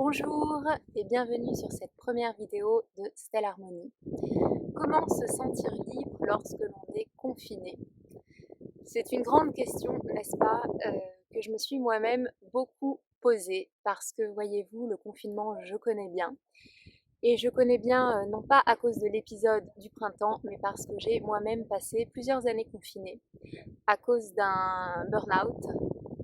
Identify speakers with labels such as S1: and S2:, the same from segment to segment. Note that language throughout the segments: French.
S1: Bonjour et bienvenue sur cette première vidéo de Stella Harmonie. Comment se sentir libre lorsque l'on est confiné? C'est une grande question, n'est-ce pas, que je me suis moi-même beaucoup posée parce que voyez-vous, le confinement, je connais bien. Et je connais bien, non pas à cause de l'épisode du printemps, mais parce que j'ai moi-même passé plusieurs années confinée à cause d'un burn-out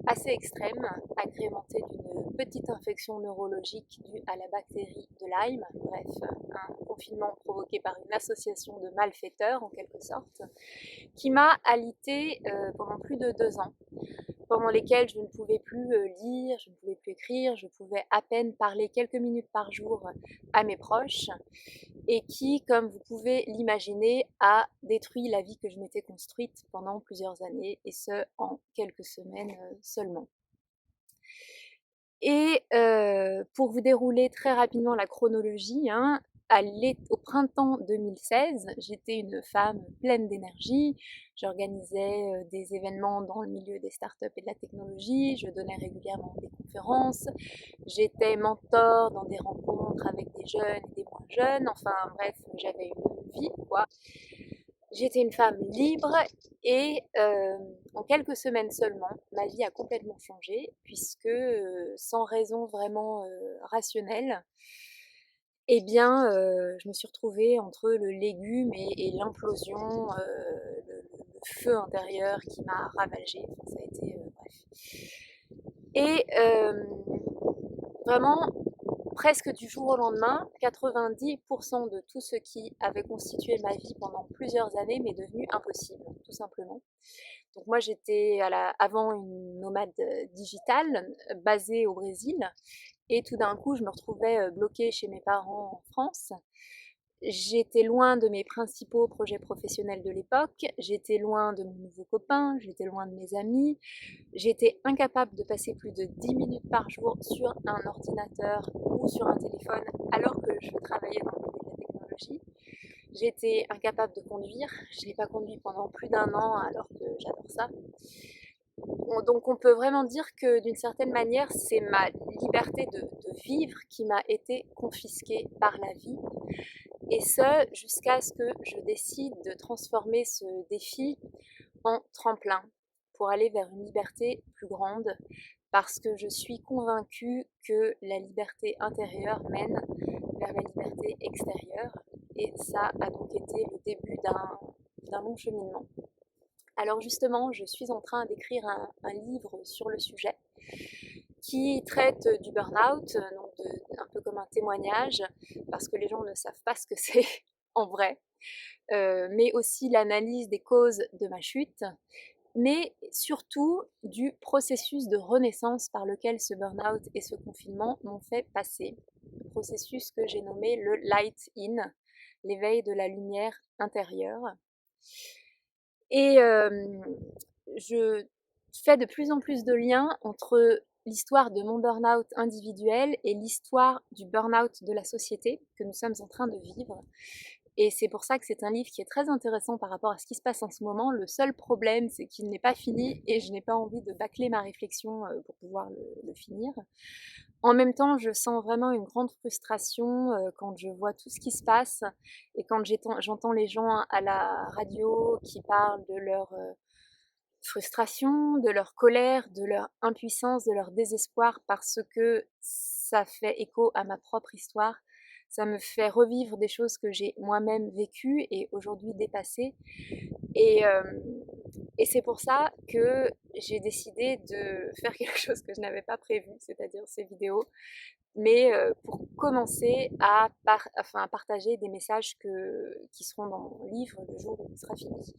S1: assez extrême, agrémenté d'une petite infection neurologique due à la bactérie de Lyme, bref, un confinement provoqué par une association de malfaiteurs en quelque sorte, qui m'a alitée pendant plus de 2 ans, pendant lesquels je ne pouvais plus lire, je ne pouvais plus écrire, je pouvais à peine parler quelques minutes par jour à mes proches, et qui, comme vous pouvez l'imaginer, a détruit la vie que je m'étais construite pendant plusieurs années, et ce, en quelques semaines seulement. Et pour vous dérouler très rapidement la chronologie, hein, au printemps 2016, j'étais une femme pleine d'énergie. J'organisais des événements dans le milieu des startups et de la technologie. Je donnais régulièrement des conférences. J'étais mentor dans des rencontres avec des jeunes et des moins jeunes. Enfin bref, j'avais une vie, quoi. J'étais une femme libre et en quelques semaines seulement, ma vie a complètement changé puisque sans raison vraiment rationnelle, eh bien, je me suis retrouvée entre le légume et l'implosion, le feu intérieur qui m'a ravagée. Enfin, ça a été bref. Et vraiment, presque du jour au lendemain, 90% de tout ce qui avait constitué ma vie pendant plusieurs années m'est devenu impossible, tout simplement. Donc moi j'étais avant une nomade digitale basée au Brésil et tout d'un coup je me retrouvais bloquée chez mes parents en France. J'étais loin de mes principaux projets professionnels de l'époque, j'étais loin de mon nouveau copain, j'étais loin de mes amis, j'étais incapable de passer plus de 10 minutes par jour sur un ordinateur ou sur un téléphone alors que je travaillais dans le milieu de la technologie. J'étais incapable de conduire, je n'ai pas conduit pendant plus d'un an alors que j'adore ça. Donc on peut vraiment dire que d'une certaine manière, c'est ma liberté de vivre qui m'a été confisquée par la vie. Et ce, jusqu'à ce que je décide de transformer ce défi en tremplin pour aller vers une liberté plus grande, parce que je suis convaincue que la liberté intérieure mène vers la liberté extérieure, et ça a donc été le début d'un long cheminement. Alors justement, je suis en train d'écrire un livre sur le sujet qui traite du burn-out, donc un peu comme un témoignage, parce que les gens ne savent pas ce que c'est en vrai, mais aussi l'analyse des causes de ma chute, mais surtout du processus de renaissance par lequel ce burn-out et ce confinement m'ont fait passer. Le processus que j'ai nommé le light in, l'éveil de la lumière intérieure. Et je fais de plus en plus de liens entre l'histoire de mon burn-out individuel et l'histoire du burn-out de la société que nous sommes en train de vivre. Et c'est pour ça que c'est un livre qui est très intéressant par rapport à ce qui se passe en ce moment. Le seul problème, c'est qu'il n'est pas fini et je n'ai pas envie de bâcler ma réflexion pour pouvoir le finir. En même temps, je sens vraiment une grande frustration quand je vois tout ce qui se passe et quand j'entends les gens à la radio qui parlent de leur frustration, de leur colère, de leur impuissance, de leur désespoir, parce que ça fait écho à ma propre histoire. Ça me fait revivre des choses que j'ai moi-même vécues et aujourd'hui dépassées. Et, euh, et c'est pour ça que j'ai décidé de faire quelque chose que je n'avais pas prévu, c'est-à-dire ces vidéos, mais pour commencer à partager des messages qui seront dans mon livre le jour où il sera fini.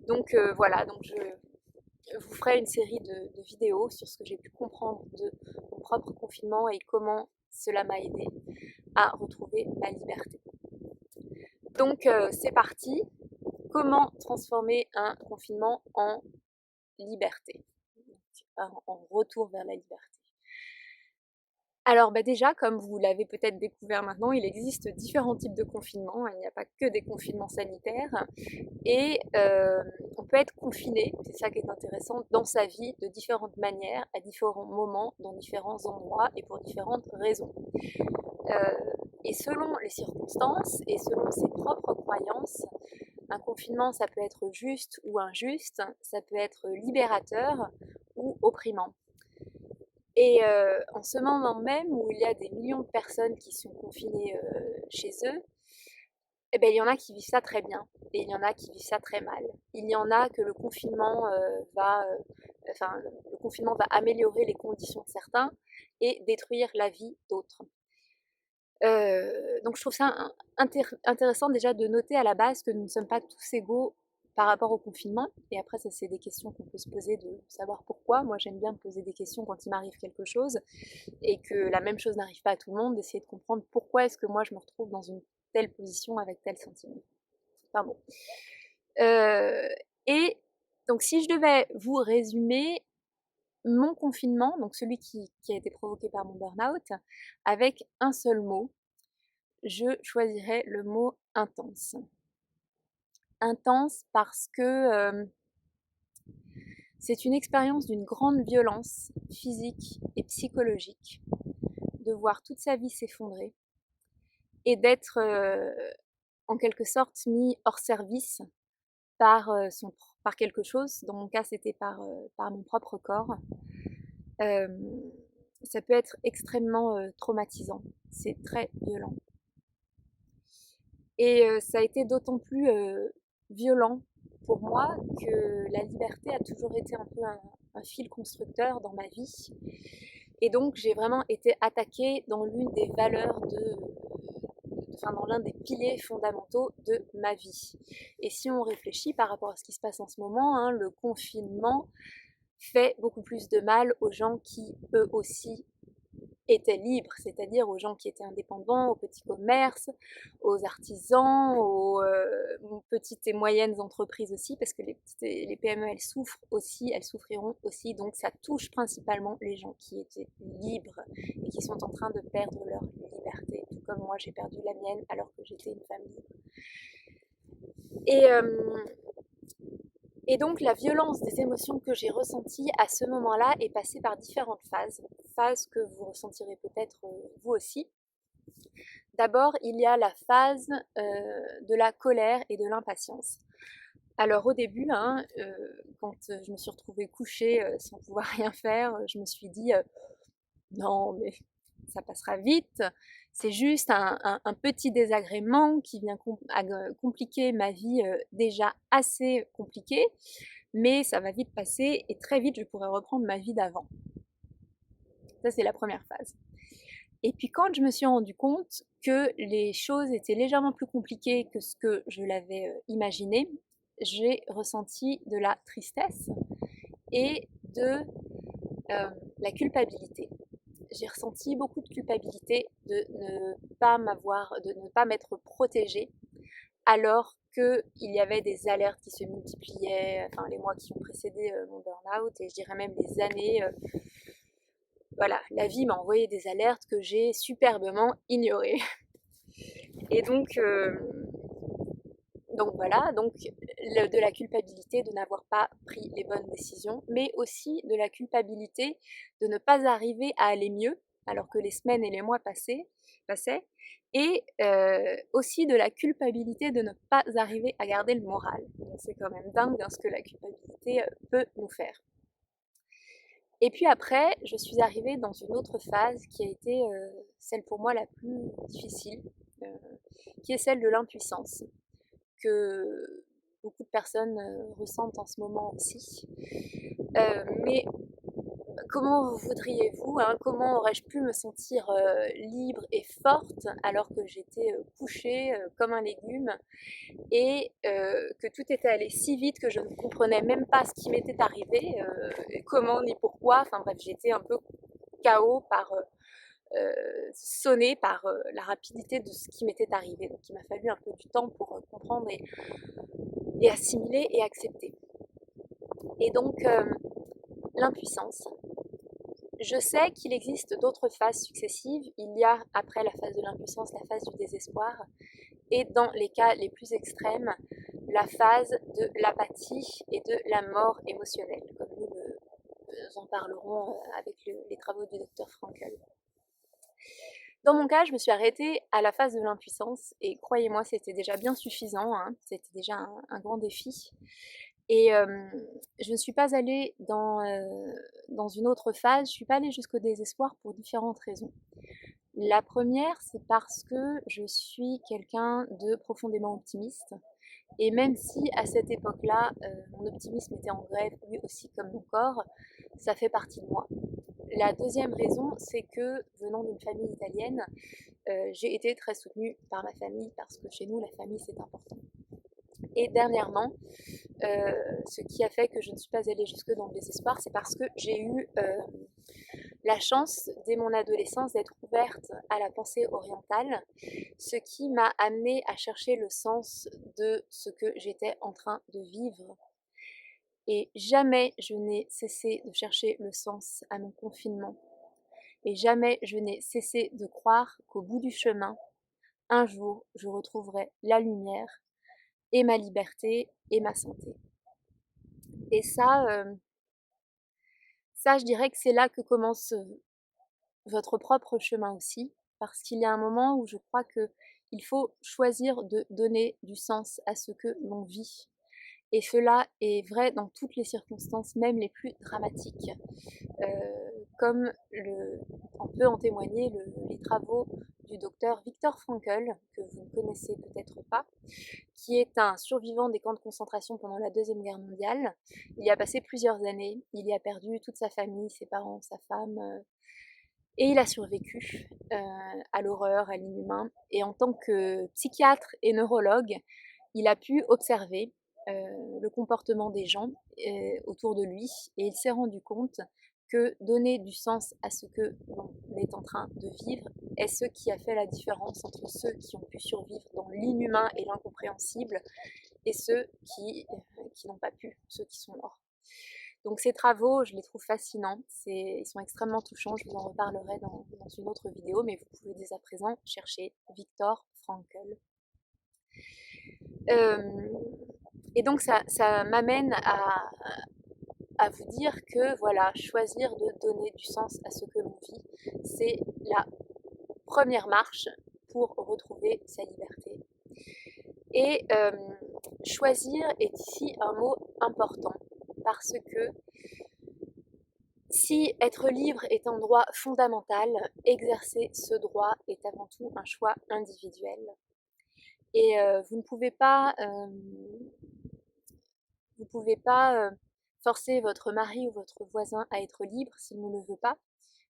S1: Donc voilà, donc je vous ferai une série de vidéos sur ce que j'ai pu comprendre de mon propre confinement et comment cela m'a aidé à retrouver ma liberté. Donc c'est parti. Comment transformer un confinement en liberté, en retour vers la liberté? Alors déjà, comme vous l'avez peut-être découvert maintenant, il existe différents types de confinement. Il n'y a pas que des confinements sanitaires. Et on peut être confiné, c'est ça qui est intéressant, dans sa vie de différentes manières, à différents moments, dans différents endroits et pour différentes raisons. Euh, et selon les circonstances et selon ses propres croyances, un confinement, ça peut être juste ou injuste, ça peut être libérateur ou opprimant. Et en ce moment même où il y a des millions de personnes qui sont confinées chez eux, eh ben, il y en a qui vivent ça très bien et il y en a qui vivent ça très mal. Il y en a que le confinement va améliorer les conditions de certains et détruire la vie d'autres. Donc je trouve ça intéressant déjà de noter à la base que nous ne sommes pas tous égaux par rapport au confinement. Et après, ça, c'est des questions qu'on peut se poser de savoir pourquoi. Moi, j'aime bien me poser des questions quand il m'arrive quelque chose et que la même chose n'arrive pas à tout le monde, d'essayer de comprendre pourquoi est-ce que moi, je me retrouve dans une telle position avec tel sentiment. Enfin bon. Et donc, si je devais vous résumer mon confinement, donc celui qui a été provoqué par mon burn-out, avec un seul mot, je choisirais le mot intense. Intense parce que c'est une expérience d'une grande violence physique et psychologique, de voir toute sa vie s'effondrer et d'être en quelque sorte mis hors service par quelque chose. Dans mon cas, c'était par mon propre corps. Euh, Ça peut être extrêmement traumatisant. C'est très violent. Et ça a été d'autant plus violent pour moi que la liberté a toujours été un peu un fil constructeur dans ma vie. Et donc j'ai vraiment été attaquée dans l'une des valeurs dans l'un des piliers fondamentaux de ma vie. Et si on réfléchit par rapport à ce qui se passe en ce moment, hein, le confinement fait beaucoup plus de mal aux gens qui, eux aussi, étaient libres, c'est-à-dire aux gens qui étaient indépendants, aux petits commerces, aux artisans, aux petites et moyennes entreprises aussi, parce que les PME, elles souffrent aussi, elles souffriront aussi, donc ça touche principalement les gens qui étaient libres et qui sont en train de perdre leur liberté, tout comme moi j'ai perdu la mienne alors que j'étais une femme libre. Et, euh, et donc la violence des émotions que j'ai ressenties à ce moment-là est passée par différentes phases que vous ressentirez peut-être vous aussi. D'abord, il y a la phase de la colère et de l'impatience. Alors au début, hein, quand je me suis retrouvée couchée sans pouvoir rien faire, je me suis dit non mais ça passera vite, c'est juste un petit désagrément qui vient compliquer ma vie déjà assez compliquée, mais ça va vite passer et très vite je pourrai reprendre ma vie d'avant. Ça c'est la première phase. Et puis quand je me suis rendu compte que les choses étaient légèrement plus compliquées que ce que je l'avais imaginé, j'ai ressenti de la tristesse et de la culpabilité. J'ai ressenti beaucoup de culpabilité de ne pas m'être protégée alors qu'il y avait des alertes qui se multipliaient, enfin les mois qui ont précédé mon burn-out et je dirais même les années. Voilà, la vie m'a envoyé des alertes que j'ai superbement ignorées. Et donc voilà, donc de la culpabilité de n'avoir pas pris les bonnes décisions, mais aussi de la culpabilité de ne pas arriver à aller mieux, alors que les semaines et les mois passaient, et aussi de la culpabilité de ne pas arriver à garder le moral. Donc c'est quand même dingue hein, ce que la culpabilité peut nous faire. Et puis après, je suis arrivée dans une autre phase qui a été celle pour moi la plus difficile, euh, qui est celle de l'impuissance, que beaucoup de personnes ressentent en ce moment aussi. Mais comment voudriez-vous, hein, comment aurais-je pu me sentir libre et forte alors que j'étais couchée comme un légume et que tout était allé si vite que je ne comprenais même pas ce qui m'était arrivé, comment ni pourquoi, enfin bref, j'étais un peu KO sonnée par la rapidité de ce qui m'était arrivé. Donc il m'a fallu un peu du temps pour comprendre et assimiler et accepter. Et donc l'impuissance. Je sais qu'il existe d'autres phases successives. Il y a, après la phase de l'impuissance, la phase du désespoir, et dans les cas les plus extrêmes, la phase de l'apathie et de la mort émotionnelle, comme nous en parlerons avec les travaux du docteur Frankel. Dans mon cas, je me suis arrêtée à la phase de l'impuissance, et croyez-moi, c'était déjà bien suffisant, hein, c'était déjà un grand défi. Et je ne suis pas allée dans une autre phase, je ne suis pas allée jusqu'au désespoir pour différentes raisons. La première, c'est parce que je suis quelqu'un de profondément optimiste. Et même si à cette époque-là, mon optimisme était en grève, lui aussi comme mon corps, ça fait partie de moi. La deuxième raison, c'est que venant d'une famille italienne, j'ai été très soutenue par ma famille parce que chez nous, la famille, c'est important. Et dernièrement, ce qui a fait que je ne suis pas allée jusque dans le désespoir, c'est parce que j'ai eu la chance, dès mon adolescence, d'être ouverte à la pensée orientale, ce qui m'a amenée à chercher le sens de ce que j'étais en train de vivre. Et jamais je n'ai cessé de chercher le sens à mon confinement. Et jamais je n'ai cessé de croire qu'au bout du chemin, un jour, je retrouverai la lumière et ma liberté et ma santé. Et ça, je dirais que c'est là que commence votre propre chemin aussi, parce qu'il y a un moment où je crois qu'il faut choisir de donner du sens à ce que l'on vit. Et cela est vrai dans toutes les circonstances, même les plus dramatiques. Comme on peut en témoigner les travaux du docteur Viktor Frankl, que vous ne connaissez peut-être pas, qui est un survivant des camps de concentration pendant la Deuxième Guerre mondiale. Il y a passé plusieurs années, il y a perdu toute sa famille, ses parents, sa femme, et il a survécu à l'horreur, à l'inhumain. Et en tant que psychiatre et neurologue, il a pu observer le comportement des gens autour de lui, et il s'est rendu compte que donner du sens à ce que l'on est en train de vivre est ce qui a fait la différence entre ceux qui ont pu survivre dans l'inhumain et l'incompréhensible et ceux qui n'ont pas pu, ceux qui sont morts. Donc ces travaux, je les trouve fascinants, ils sont extrêmement touchants, je vous en reparlerai dans une autre vidéo, mais vous pouvez dès à présent chercher Viktor Frankl. Et donc ça m'amène à vous dire que voilà, choisir de donner du sens à ce que l'on vit, c'est la première marche pour retrouver sa liberté. Et choisir est ici un mot important, parce que si être libre est un droit fondamental, exercer ce droit est avant tout un choix individuel. Et vous ne pouvez pas forcer votre mari ou votre voisin à être libre s'il ne le veut pas,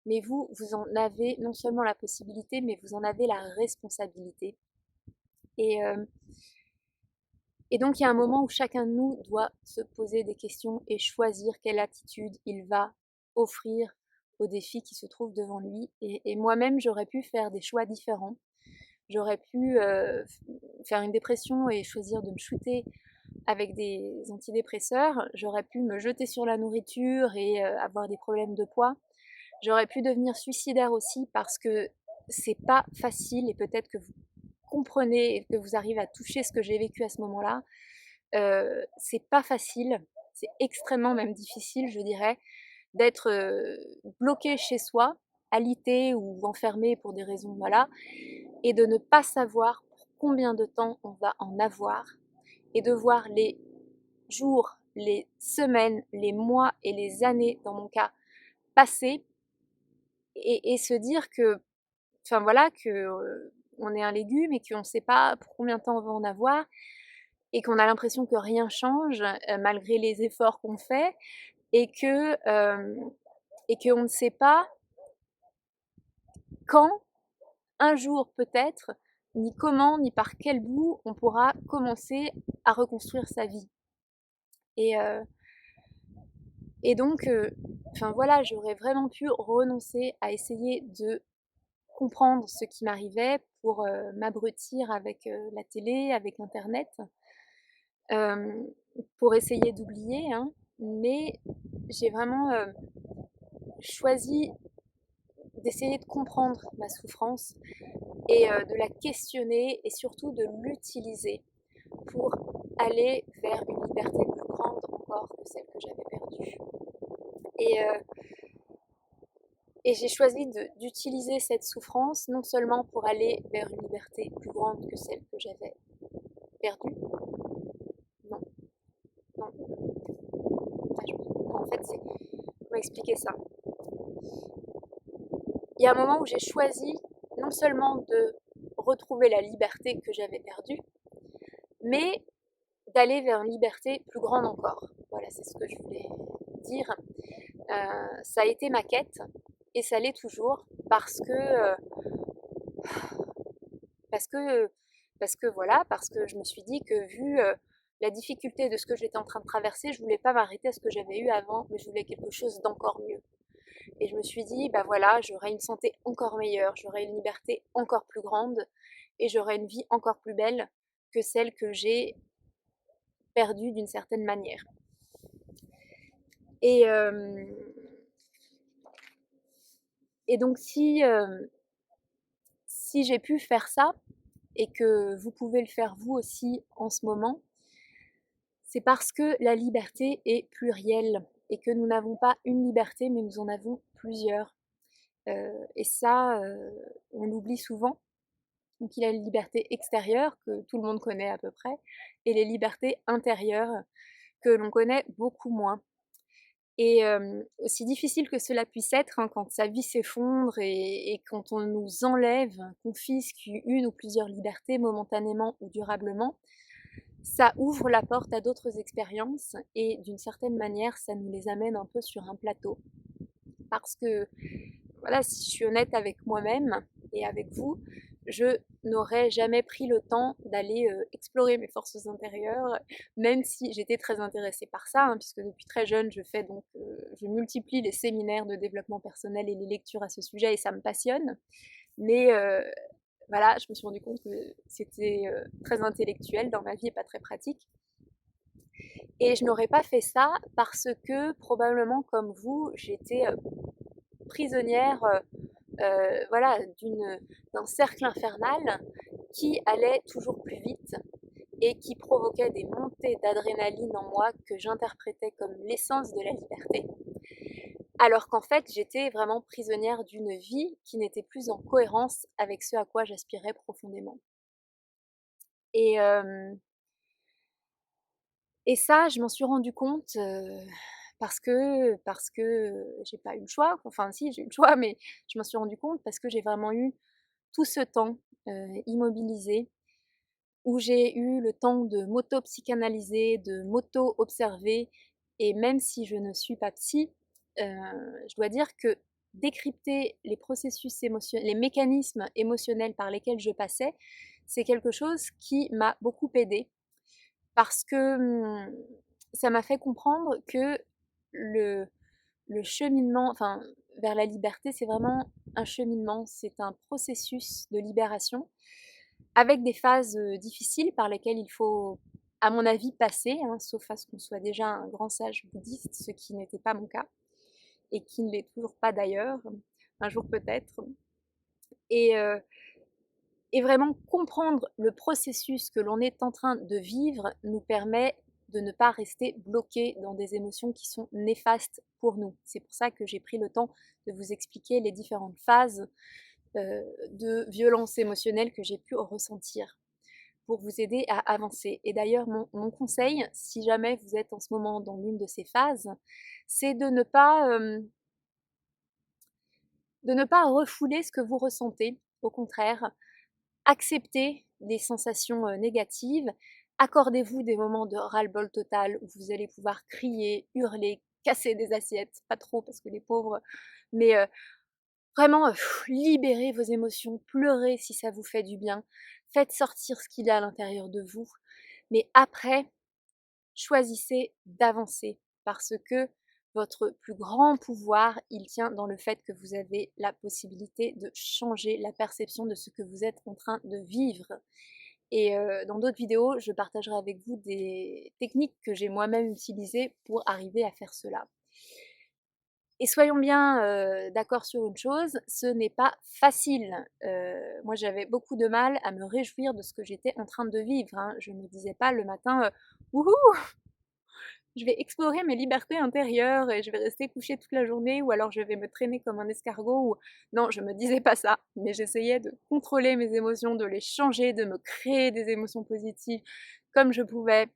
S1: mais vous en avez non seulement la possibilité, mais vous en avez la responsabilité. Et donc il y a un moment où chacun de nous doit se poser des questions et choisir quelle attitude il va offrir aux défis qui se trouvent devant lui. Et moi-même, j'aurais pu faire des choix différents. J'aurais pu faire une dépression et choisir de me shooter avec des antidépresseurs. J'aurais pu me jeter sur la nourriture et avoir des problèmes de poids. J'aurais pu devenir suicidaire aussi, parce que c'est pas facile, et peut-être que vous comprenez et que vous arrivez à toucher ce que j'ai vécu à ce moment-là. C'est pas facile, c'est extrêmement même difficile, je dirais, d'être bloqué chez soi, alité ou enfermé pour des raisons, voilà, et de ne pas savoir pour combien de temps on va en avoir, et de voir les jours, les semaines, les mois et les années, dans mon cas, passer, et se dire que, enfin voilà, que on est un légume et qu'on ne sait pas pour combien de temps on va en avoir, et qu'on a l'impression que rien change malgré les efforts qu'on fait, et qu'on ne sait pas quand, un jour peut-être, ni comment, ni par quel bout on pourra commencer à reconstruire sa vie. Et donc, enfin voilà, j'aurais vraiment pu renoncer à essayer de comprendre ce qui m'arrivait pour m'abrutir avec la télé, avec Internet, pour essayer d'oublier, hein. Mais j'ai vraiment choisi d'essayer de comprendre ma souffrance et de la questionner et surtout de l'utiliser pour aller vers une liberté plus grande encore que celle que j'avais perdue. Et, euh, et j'ai choisi d'utiliser cette souffrance non seulement pour aller vers une liberté plus grande que celle que j'avais perdue, non, non, en fait, comment expliquer ça? Il y a un moment où j'ai choisi non seulement de retrouver la liberté que j'avais perdue, mais d'aller vers une liberté plus grande encore. Voilà, c'est ce que je voulais dire. Ça a été ma quête et ça l'est toujours parce que parce que je me suis dit que vu la difficulté de ce que j'étais en train de traverser, je voulais pas m'arrêter à ce que j'avais eu avant, mais je voulais quelque chose d'encore mieux. Et je me suis dit, bah voilà, j'aurai une santé encore meilleure, j'aurai une liberté encore plus grande et j'aurai une vie encore plus belle que celle que j'ai perdue d'une certaine manière. Et, euh, et donc si j'ai pu faire ça et que vous pouvez le faire vous aussi en ce moment, c'est parce que la liberté est plurielle et que nous n'avons pas une liberté mais nous en avons plusieurs. Et ça, on l'oublie souvent. Donc il y a les libertés extérieures que tout le monde connaît à peu près et les libertés intérieures que l'on connaît beaucoup moins. Et aussi difficile que cela puisse être, hein, quand sa vie s'effondre et quand on nous enlève, confisque une ou plusieurs libertés momentanément ou durablement, ça ouvre la porte à d'autres expériences et d'une certaine manière, ça nous les amène un peu sur un plateau. Parce que, voilà, si je suis honnête avec moi-même et avec vous, je n'aurais jamais pris le temps d'aller explorer mes forces intérieures, même si j'étais très intéressée par ça, hein, puisque depuis très jeune, je multiplie les séminaires de développement personnel et les lectures à ce sujet et ça me passionne. Mais voilà, je me suis rendu compte que c'était très intellectuel dans ma vie et pas très pratique. Et je n'aurais pas fait ça parce que probablement comme vous, j'étais prisonnière voilà, d'un cercle infernal qui allait toujours plus vite et qui provoquait des montées d'adrénaline en moi que j'interprétais comme l'essence de la liberté. Alors qu'en fait, j'étais vraiment prisonnière d'une vie qui n'était plus en cohérence avec ce à quoi j'aspirais profondément. Et, euh, et ça, je m'en suis rendu compte parce que j'ai pas eu le choix. Enfin, si, j'ai eu le choix, mais je m'en suis rendu compte parce que j'ai vraiment eu tout ce temps immobilisé où j'ai eu le temps de m'auto-psychanalyser, de m'auto-observer. Et même si je ne suis pas psy, je dois dire que décrypter les processus émotionnels, les mécanismes émotionnels par lesquels je passais, c'est quelque chose qui m'a beaucoup aidée parce que ça m'a fait comprendre que le, le cheminement, enfin, vers la liberté, c'est vraiment un cheminement, c'est un processus de libération avec des phases difficiles par lesquelles il faut, à mon avis, passer, hein, sauf à ce qu'on soit déjà un grand sage bouddhiste, ce qui n'était pas mon cas, et qui ne l'est toujours pas d'ailleurs, un jour peut-être. Et, euh, et vraiment comprendre le processus que l'on est en train de vivre nous permet de ne pas rester bloqué dans des émotions qui sont néfastes pour nous. C'est pour ça que j'ai pris le temps de vous expliquer les différentes phases de violence émotionnelle que j'ai pu ressentir pour vous aider à avancer. Et d'ailleurs, mon conseil, si jamais vous êtes en ce moment dans l'une de ces phases, c'est de ne pas refouler ce que vous ressentez. Au contraire, acceptez les sensations négatives. Accordez-vous des moments de ras-le-bol total où vous allez pouvoir crier, hurler, casser des assiettes, pas trop parce que les pauvres, mais vraiment libérez vos émotions, pleurez si ça vous fait du bien, faites sortir ce qu'il y a à l'intérieur de vous, mais après, choisissez d'avancer parce que votre plus grand pouvoir, il tient dans le fait que vous avez la possibilité de changer la perception de ce que vous êtes en train de vivre. Et dans d'autres vidéos, je partagerai avec vous des techniques que j'ai moi-même utilisées pour arriver à faire cela. Et soyons bien d'accord sur une chose, ce n'est pas facile. Moi j'avais beaucoup de mal à me réjouir de ce que j'étais en train de vivre, hein. Je me disais pas le matin, «Wouhou! Je vais explorer mes libertés intérieures et je vais rester couchée toute la journée ou alors je vais me traîner comme un escargot» ou non, je me disais pas ça, mais j'essayais de contrôler mes émotions, de les changer, de me créer des émotions positives comme je pouvais.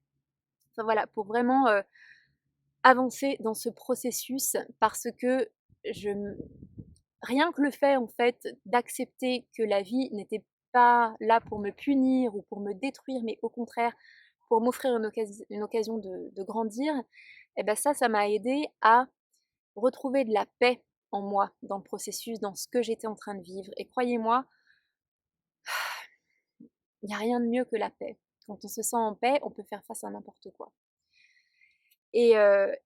S1: Enfin voilà, pour vraiment, avancer dans ce processus parce que je m rien que le fait, en fait, d'accepter que la vie n'était pas là pour me punir ou pour me détruire, mais au contraire pour m'offrir une occasion de grandir, et bah, ça m'a aidée à retrouver de la paix en moi, dans le processus, dans ce que j'étais en train de vivre et croyez-moi, il y a rien de mieux que la paix. Quand on se sent en paix, on peut faire face à n'importe quoi. Et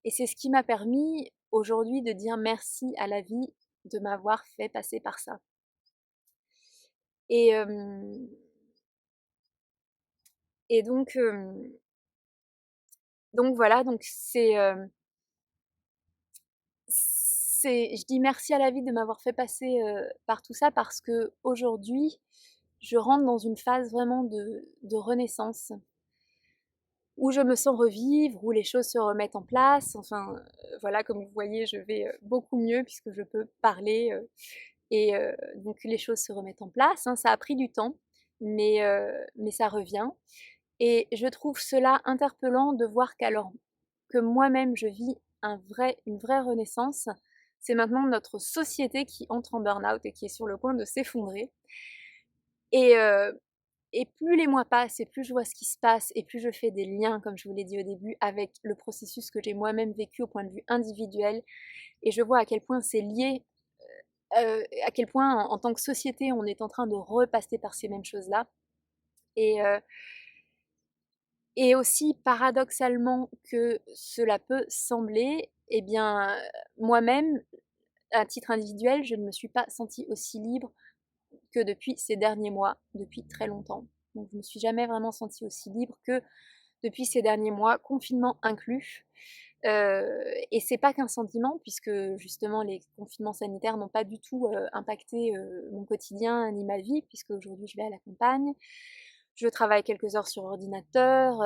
S1: c'est ce qui m'a permis aujourd'hui de dire merci à la vie de m'avoir fait passer par ça. Et, et donc voilà, donc je dis merci à la vie de m'avoir fait passer par tout ça parce que aujourd'hui, je rentre dans une phase vraiment de renaissance où je me sens revivre, où les choses se remettent en place. Enfin, voilà, comme vous voyez, je vais beaucoup mieux puisque je peux parler donc les choses se remettent en place, hein. Ça a pris du temps, mais ça revient et je trouve cela interpellant de voir qu'alors que moi-même je vis une vraie renaissance, c'est maintenant notre société qui entre en burn-out et qui est sur le point de s'effondrer et heu et plus les mois passent et plus je vois ce qui se passe et plus je fais des liens, comme je vous l'ai dit au début, avec le processus que j'ai moi-même vécu au point de vue individuel et je vois à quel point c'est lié, à quel point en tant que société, on est en train de repasser par ces mêmes choses-là et heu et aussi paradoxalement que cela peut sembler, eh bien, moi-même, à titre individuel, je ne me suis pas sentie aussi libre que depuis ces derniers mois, depuis très longtemps. Donc je me suis jamais vraiment sentie aussi libre que depuis ces derniers mois, confinement inclus. Et c'est pas qu'un sentiment puisque justement les confinements sanitaires n'ont pas du tout, impacté, mon quotidien ni ma vie puisque aujourd'hui je vais à la campagne. Je travaille quelques heures sur ordinateur,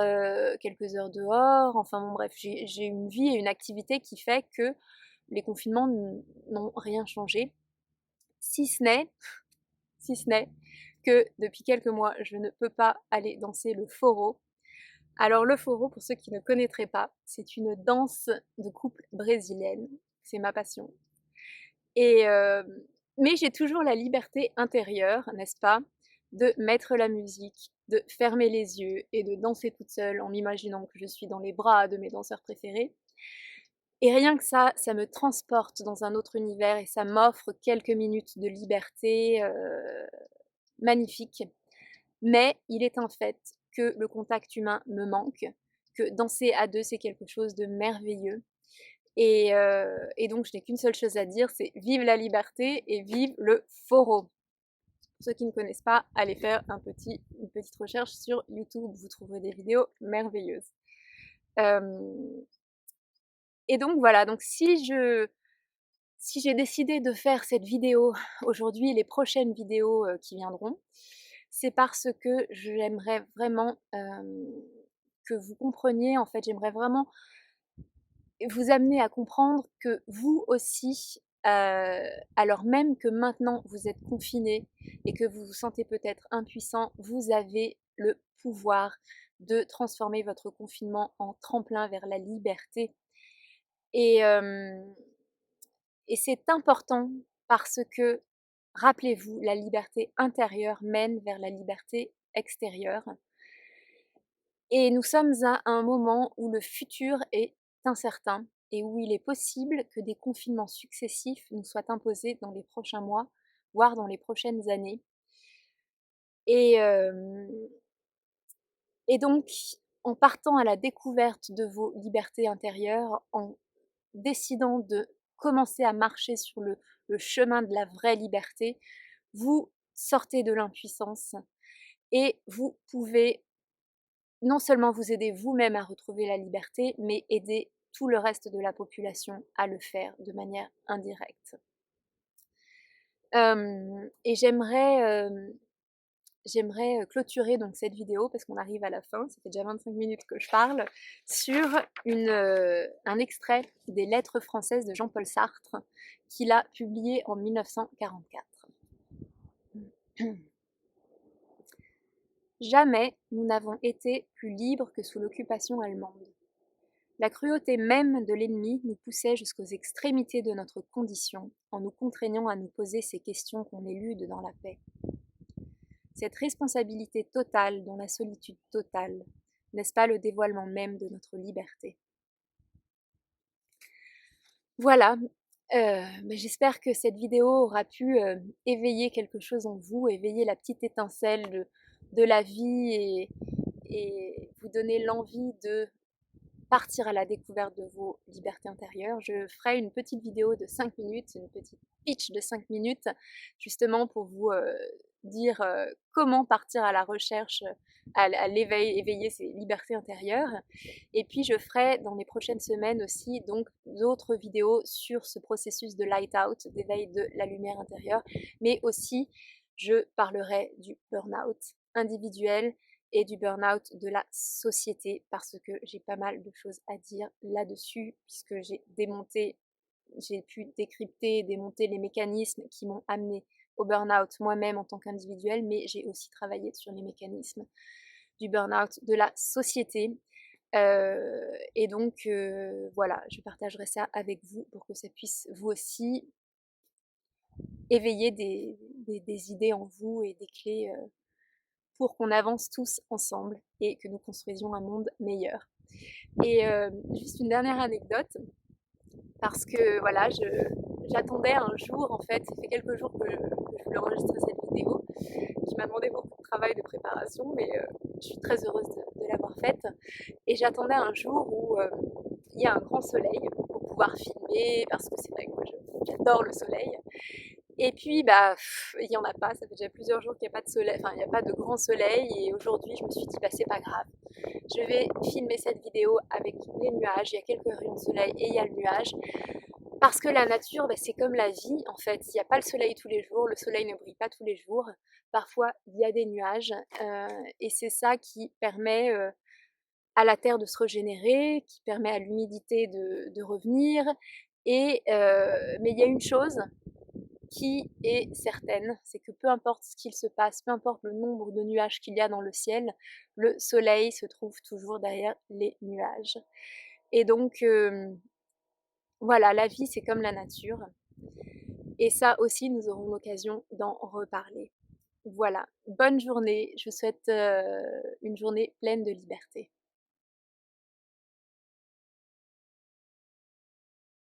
S1: quelques heures dehors, enfin bon bref, j'ai une vie et une activité qui fait que les confinements n'ont rien changé, si ce n'est si ce n'est que depuis quelques mois, je ne peux pas aller danser le foro. Alors le foro, pour ceux qui ne connaîtraient pas, c'est une danse de couple brésilienne. C'est ma passion. Et mais j'ai toujours la liberté intérieure, n'est-ce pas, de mettre la musique, de fermer les yeux et de danser toute seule en m'imaginant que je suis dans les bras de mes danseurs préférés. Et rien que ça me transporte dans un autre univers et ça m'offre quelques minutes de liberté, magnifique. Mais il est un fait que le contact humain me manque, que danser à 2 c'est quelque chose de merveilleux et donc je n'ai qu'une seule chose à dire, c'est vive la liberté et vive le foro. Pour ceux qui ne connaissent pas, allez faire une petite recherche sur YouTube, vous trouverez des vidéos merveilleuses. Hem et donc voilà, donc si j'ai décidé de faire cette vidéo aujourd'hui, les prochaines vidéos, qui viendront, c'est parce que j'aimerais vraiment, que vous compreniez, en fait, j'aimerais vraiment vous amener à comprendre que vous aussi, alors même que maintenant vous êtes confinés et que vous vous sentez peut-être impuissant, vous avez le pouvoir de transformer votre confinement en tremplin vers la liberté et hem et c'est important parce que, rappelez-vous, la liberté intérieure mène vers la liberté extérieure et nous sommes à un moment où le futur est incertain et où il est possible que des confinements successifs nous soient imposés dans les prochains mois, voire dans les prochaines années. Et, et donc, en partant à la découverte de vos libertés intérieures, en décidant de commencer à marcher sur le chemin de la vraie liberté, vous sortez de l'impuissance et vous pouvez non seulement vous aider vous-même à retrouver la liberté, mais aider tout le reste de la population à le faire de manière indirecte. Et j'aimerais clôturer donc cette vidéo, parce qu'on arrive à la fin, ça fait déjà 25 minutes que je parle, sur un extrait des Lettres françaises de Jean-Paul Sartre, qu'il a publié en 1944. Jamais nous n'avons été plus libres que sous l'occupation allemande. La cruauté même de l'ennemi nous poussait jusqu'aux extrémités de notre condition, en nous contraignant à nous poser ces questions qu'on élude dans la paix. Cette responsabilité totale dans la solitude totale, n'est-ce pas le dévoilement même de notre liberté? Voilà, j'espère que cette vidéo aura pu éveiller quelque chose en vous, éveiller la petite étincelle de la vie et vous donner l'envie de partir à la découverte de vos libertés intérieures. Je ferai une petite vidéo de 5 minutes, une petite pitch de 5 minutes, justement pour vous dire comment partir à la recherche, à l'éveil, éveiller ses libertés intérieures. Et puis je ferai dans les prochaines semaines aussi donc d'autres vidéos sur ce processus de light out, d'éveil de la lumière intérieure, mais aussi je parlerai du burn-out individuel et du burn-out de la société, parce que j'ai pas mal de choses à dire là-dessus, puisque j'ai pu décrypter et démonter les mécanismes qui m'ont amené au burn-out moi-même en tant qu'individuel, mais j'ai aussi travaillé sur les mécanismes du burn-out de la société. Et donc voilà, je partagerai ça avec vous pour que ça puisse vous aussi éveiller des idées en vous et des clés pour qu'on avance tous ensemble et que nous construisions un monde meilleur. Et juste une dernière anecdote, parce que voilà, j'attendais un jour, en fait, ça fait quelques jours que je voulais enregistrer cette vidéo, qui m'a demandé beaucoup de travail de préparation, mais je suis très heureuse de l'avoir faite. Et j'attendais un jour où il y a un grand soleil pour pouvoir filmer, parce que c'est vrai que moi j'adore le soleil. Et puis, il n'y en a pas, ça fait déjà plusieurs jours qu'il n'y a pas de soleil, enfin, il n'y a pas de grand soleil, et aujourd'hui, je me suis dit, c'est pas grave. Je vais filmer cette vidéo avec les nuages, il y a quelques rayons de soleil et il y a le nuage, parce que la nature, c'est comme la vie, en fait. Il n'y a pas le soleil tous les jours, le soleil ne brille pas tous les jours. Parfois, il y a des nuages, et c'est ça qui permet à la terre de se régénérer, qui permet à l'humidité de revenir. Mais il y a une chose qui est certaine, c'est que peu importe ce qu'il se passe, peu importe le nombre de nuages qu'il y a dans le ciel, le soleil se trouve toujours derrière les nuages. Et donc, voilà, la vie, c'est comme la nature. Et ça aussi, nous aurons l'occasion d'en reparler. Voilà, bonne journée, je vous souhaite une journée pleine de liberté.